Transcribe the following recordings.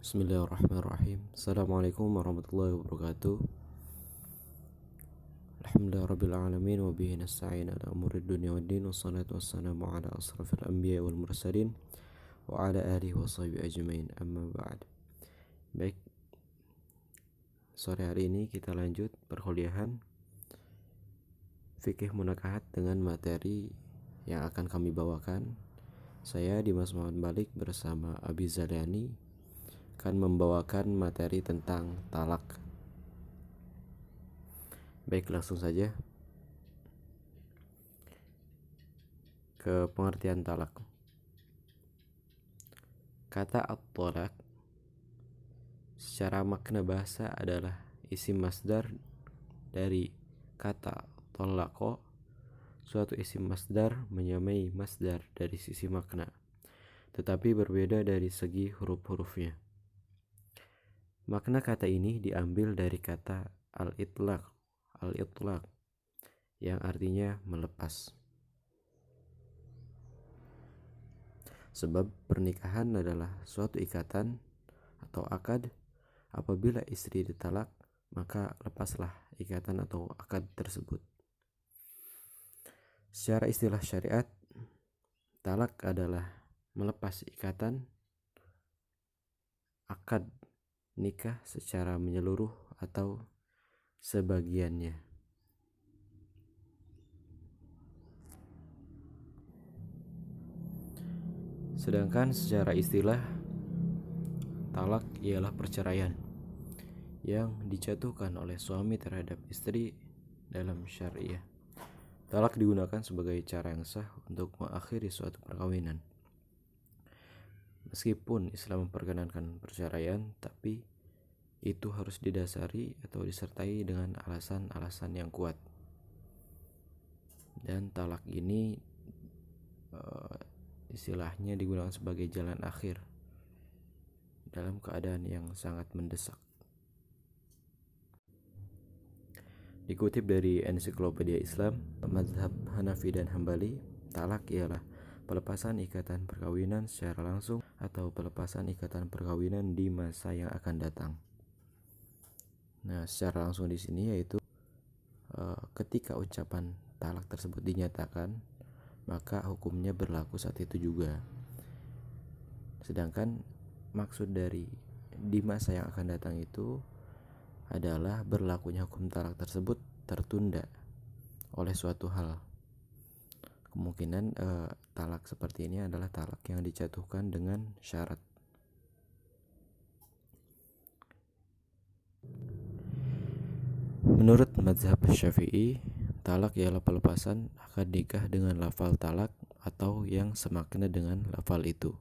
Bismillahirrahmanirrahim. Assalamualaikum warahmatullahi wabarakatuh. Alhamdulillahirabbil alamin wa bihi nasta'in ala umurid dunya waddin wassalatu wassalamu ala asrafil anbiya wal mursalin wa ala alihi wa sahbihi ajmain. Amma ba'd. Baik, sore hari ini kita lanjut perkuliahan fikih munakahat dengan materi yang akan kami bawakan. Saya Dimas Muhammad Malik bersama Abi Zalyani akan membawakan materi tentang talak. Baik, langsung saja ke pengertian talak. Kata at-talaq secara makna bahasa adalah isim masdar dari kata talaqo. Suatu isim masdar menyamai masdar dari sisi makna, tetapi berbeda dari segi huruf-hurufnya. Makna kata ini diambil dari kata al-itlaq yang artinya melepas. Sebab pernikahan adalah suatu ikatan atau akad. Apabila istri ditalak, maka lepaslah ikatan atau akad tersebut. Secara istilah syariat, talak adalah melepas ikatan akad nikah secara menyeluruh atau sebagiannya. Sedangkan secara istilah, talak ialah perceraian yang dijatuhkan oleh suami terhadap istri dalam syariah. Talak digunakan sebagai cara yang sah untuk mengakhiri suatu perkawinan. Meskipun Islam memperkenankan perceraian, tapi itu harus didasari atau disertai dengan alasan-alasan yang kuat. Dan talak ini istilahnya digunakan sebagai jalan akhir dalam keadaan yang sangat mendesak. Dikutip dari Ensiklopedia Islam, mazhab Hanafi dan Hambali, talak ialah pelepasan ikatan perkawinan secara langsung atau pelepasan ikatan perkawinan di masa yang akan datang. Nah, secara langsung di sini yaitu ketika ucapan talak tersebut dinyatakan, maka hukumnya berlaku saat itu juga. Sedangkan maksud dari di masa yang akan datang itu adalah berlakunya hukum talak tersebut tertunda oleh suatu hal. Kemungkinan talak seperti ini adalah talak yang dijatuhkan dengan syarat. Menurut mazhab Syafi'i, talak ialah pelepasan akad nikah dengan lafal talak atau yang semakna dengan lafal itu.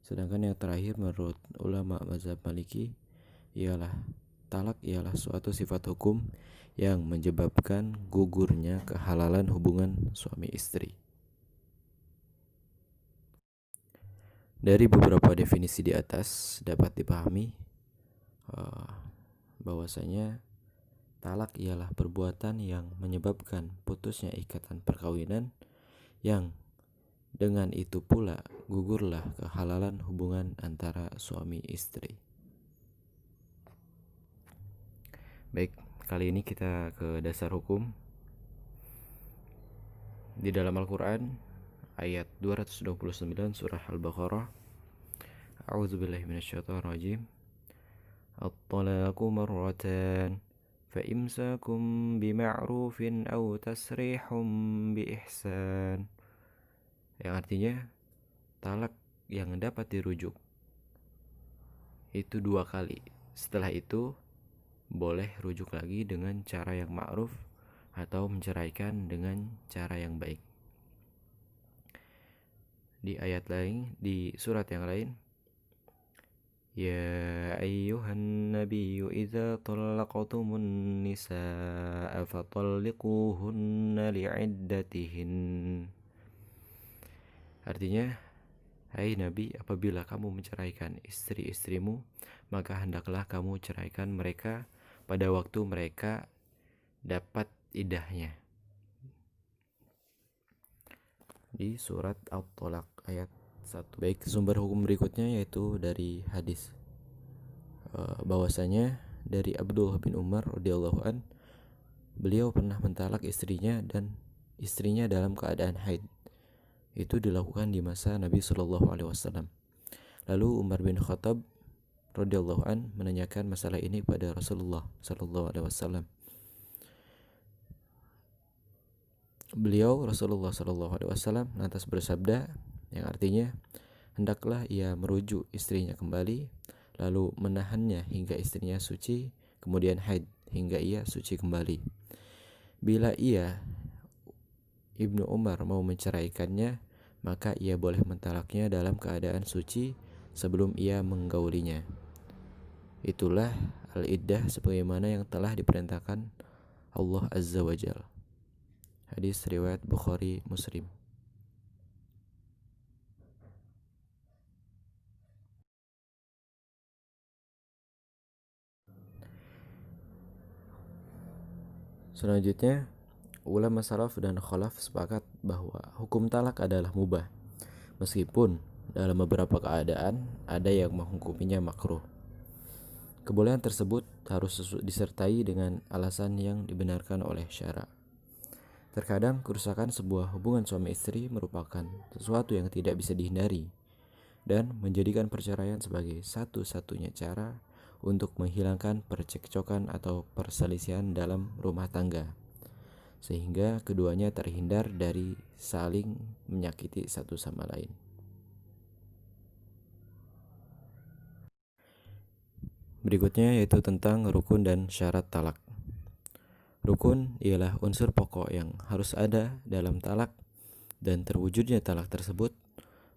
Sedangkan yang terakhir menurut ulama mazhab Maliki ialah talak ialah suatu sifat hukum yang menyebabkan gugurnya kehalalan hubungan suami istri. Dari beberapa definisi di atas dapat dipahami bahwasanya talak ialah perbuatan yang menyebabkan putusnya ikatan perkawinan, yang dengan itu pula gugurlah kehalalan hubungan antara suami istri. Baik, kali ini kita ke dasar hukum. Di dalam Al-Quran, ayat 229 surah Al-Baqarah, A'udzubillahi minasyaitonirrajim. At-talaqu marratan فإمساكم بمعروف أو تسريح بإحسان, yang artinya talak yang dapat dirujuk itu 2 kali. Setelah itu boleh rujuk lagi dengan cara yang ma'ruf atau menceraikan dengan cara yang baik. Di ayat lain, di surat yang lain, Ya ayyuhan nabiyyu idza talaqtumun nisaa fatalliquhunna li'iddatihin. Artinya, hai Nabi, apabila kamu menceraikan istri-istrimu, maka hendaklah kamu ceraikan mereka pada waktu mereka dapat iddahnya. Di surat At-Talaq ayat 1. Baik, sumber hukum berikutnya yaitu dari hadis bahwasanya dari Abdullah bin Umar radhiyallahu an, beliau pernah mentalak istrinya dan istrinya dalam keadaan haid. Itu dilakukan di masa Nabi Shallallahu Alaihi Wasallam. Lalu Umar bin Khattab radhiyallahu an menanyakan masalah ini pada Rasulullah Shallallahu Alaihi Wasallam. Rasulullah Shallallahu Alaihi Wasallam lantas bersabda, yang artinya hendaklah ia merujuk istrinya kembali, lalu menahannya hingga istrinya suci, kemudian haid hingga ia suci kembali. Bila ia Ibnu Umar mau menceraikannya, maka ia boleh mentalaknya dalam keadaan suci sebelum ia menggaulinya. Itulah al-iddah sebagaimana yang telah diperintahkan Allah Azza wa Jalla. Hadis riwayat Bukhari Muslim. Selanjutnya, ulama salaf dan khalaf sepakat bahwa hukum talak adalah mubah, meskipun dalam beberapa keadaan ada yang menghukuminya makruh. Kebolehan tersebut harus disertai dengan alasan yang dibenarkan oleh syara. Terkadang kerusakan sebuah hubungan suami istri merupakan sesuatu yang tidak bisa dihindari dan menjadikan perceraian sebagai satu-satunya cara untuk menghilangkan percekcokan atau perselisihan dalam rumah tangga, sehingga keduanya terhindar dari saling menyakiti satu sama lain. Berikutnya yaitu tentang rukun dan syarat talak. Rukun ialah unsur pokok yang harus ada dalam talak, dan terwujudnya talak tersebut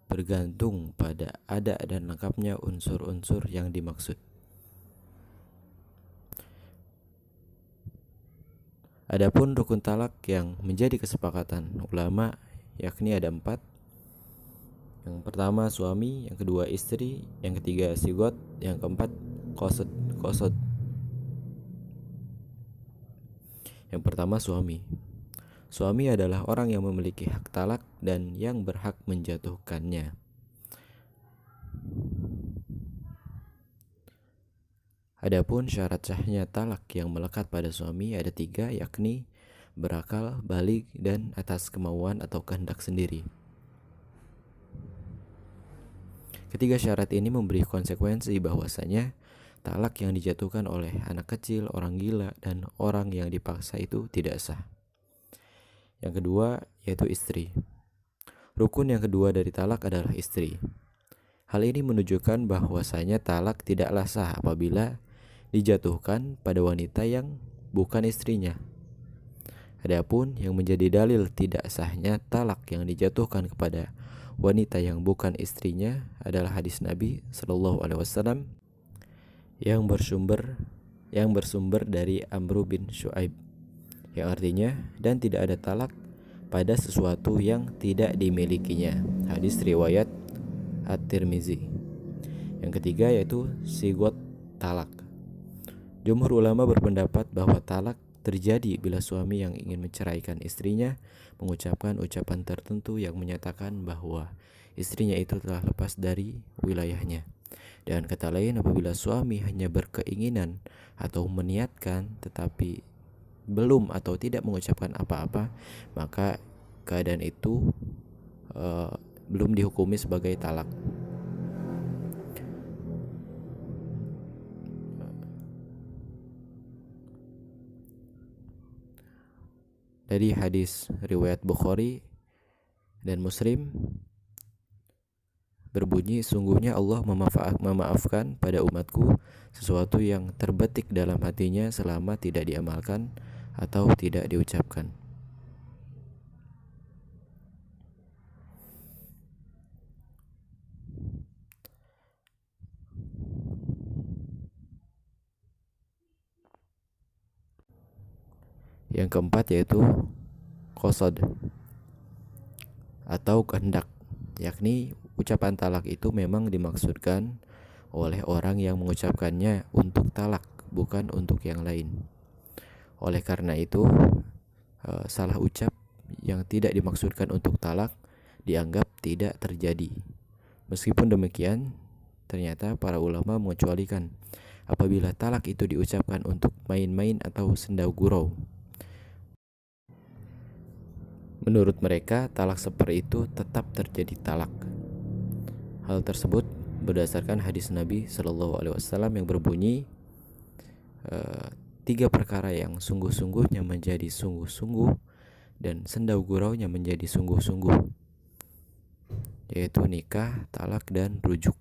bergantung pada ada dan lengkapnya unsur-unsur yang dimaksud. Adapun rukun talak yang menjadi kesepakatan ulama yakni ada 4. Yang pertama suami, yang kedua istri, yang ketiga sigot, yang keempat qasad. Yang pertama suami. Suami adalah orang yang memiliki hak talak dan yang berhak menjatuhkannya. Adapun syarat sahnya talak yang melekat pada suami ada 3, yakni berakal, baligh, dan atas kemauan atau kehendak sendiri. Ketiga syarat ini memberi konsekuensi bahwasanya talak yang dijatuhkan oleh anak kecil, orang gila, dan orang yang dipaksa itu tidak sah. Yang kedua yaitu istri. Rukun yang kedua dari talak adalah istri. Hal ini menunjukkan bahwasanya talak tidaklah sah apabila dijatuhkan pada wanita yang bukan istrinya. Adapun yang menjadi dalil tidak sahnya talak yang dijatuhkan kepada wanita yang bukan istrinya adalah hadis Nabi Shallallahu Alaihi Wasallam yang bersumber dari Amr bin Shu'aib, yang artinya dan tidak ada talak pada sesuatu yang tidak dimilikinya. Hadis riwayat At-Tirmizi. Yang ketiga yaitu sigot talak. Jumhur ulama berpendapat bahwa talak terjadi bila suami yang ingin menceraikan istrinya mengucapkan ucapan tertentu yang menyatakan bahwa istrinya itu telah lepas dari wilayahnya. Dengan kata lain, apabila suami hanya berkeinginan atau meniatkan tetapi belum atau tidak mengucapkan apa-apa, maka keadaan itu belum dihukumi sebagai talak. Dari hadis riwayat Bukhari dan Muslim berbunyi, sungguhnya Allah memaafkan pada umatku sesuatu yang terbetik dalam hatinya selama tidak diamalkan atau tidak diucapkan. Yang keempat yaitu qasad atau kehendak, yakni ucapan talak itu memang dimaksudkan oleh orang yang mengucapkannya untuk talak, bukan untuk yang lain. Oleh karena itu, salah ucap yang tidak dimaksudkan untuk talak dianggap tidak terjadi. Meskipun demikian, ternyata para ulama mengecualikan apabila talak itu diucapkan untuk main-main atau senda gurau. Menurut mereka, talak seperti itu tetap terjadi talak. Hal tersebut berdasarkan hadis Nabi Shallallahu Alaihi Wasallam yang berbunyi, 3 perkara yang sungguh-sungguhnya menjadi sungguh-sungguh dan senda guraunya menjadi sungguh-sungguh, yaitu nikah, talak, dan rujuk.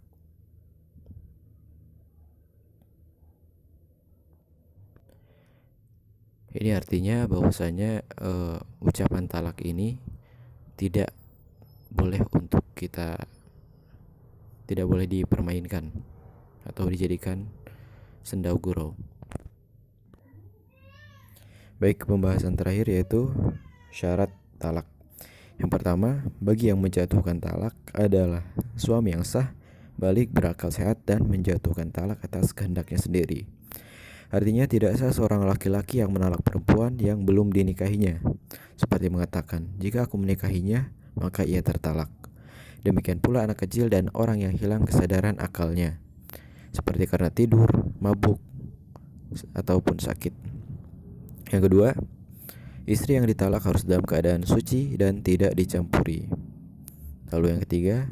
Ini artinya bahwasanya ucapan talak ini tidak boleh dipermainkan atau dijadikan senda gurau. Baik, pembahasan terakhir yaitu syarat talak. Yang pertama, bagi yang menjatuhkan talak adalah suami yang sah, balik, berakal sehat, dan menjatuhkan talak atas kehendaknya sendiri. Artinya tidak sah seorang laki-laki yang menalak perempuan yang belum dinikahinya, seperti mengatakan, jika aku menikahinya, maka ia tertalak. Demikian pula anak kecil dan orang yang hilang kesadaran akalnya, seperti karena tidur, mabuk, ataupun sakit. Yang kedua, istri yang ditalak harus dalam keadaan suci dan tidak dicampuri. Lalu yang ketiga,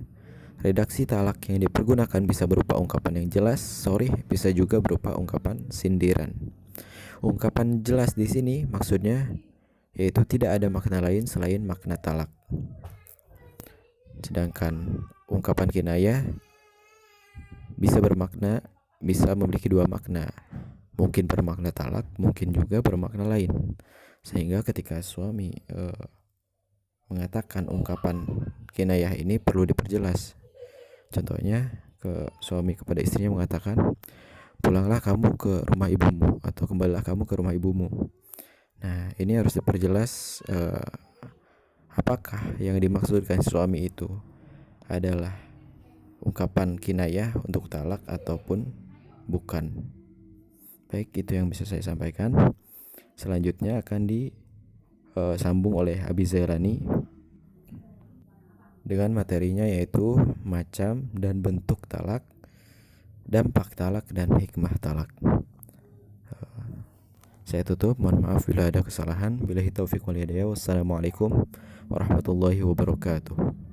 redaksi talak yang dipergunakan bisa berupa ungkapan yang jelas, sorry, bisa juga berupa ungkapan sindiran. Ungkapan jelas di sini maksudnya yaitu tidak ada makna lain selain makna talak. Sedangkan ungkapan kinayah bisa memiliki 2 makna. Mungkin bermakna talak, mungkin juga bermakna lain. Sehingga ketika suami mengatakan ungkapan kinayah ini perlu diperjelas. Contohnya, suami kepada istrinya mengatakan, pulanglah kamu ke rumah ibumu, atau kembalilah kamu ke rumah ibumu. Nah, ini harus diperjelas apakah yang dimaksudkan suami itu adalah ungkapan kinayah untuk talak ataupun bukan. Baik, itu yang bisa saya sampaikan. Selanjutnya akan disambung oleh Abi Zailani dengan materinya, yaitu macam dan bentuk talak, dampak talak, dan hikmah talak. Saya tutup, mohon maaf bila ada kesalahan. Billahi taufiq wal hidayah. Wassalamualaikum warahmatullahi wabarakatuh.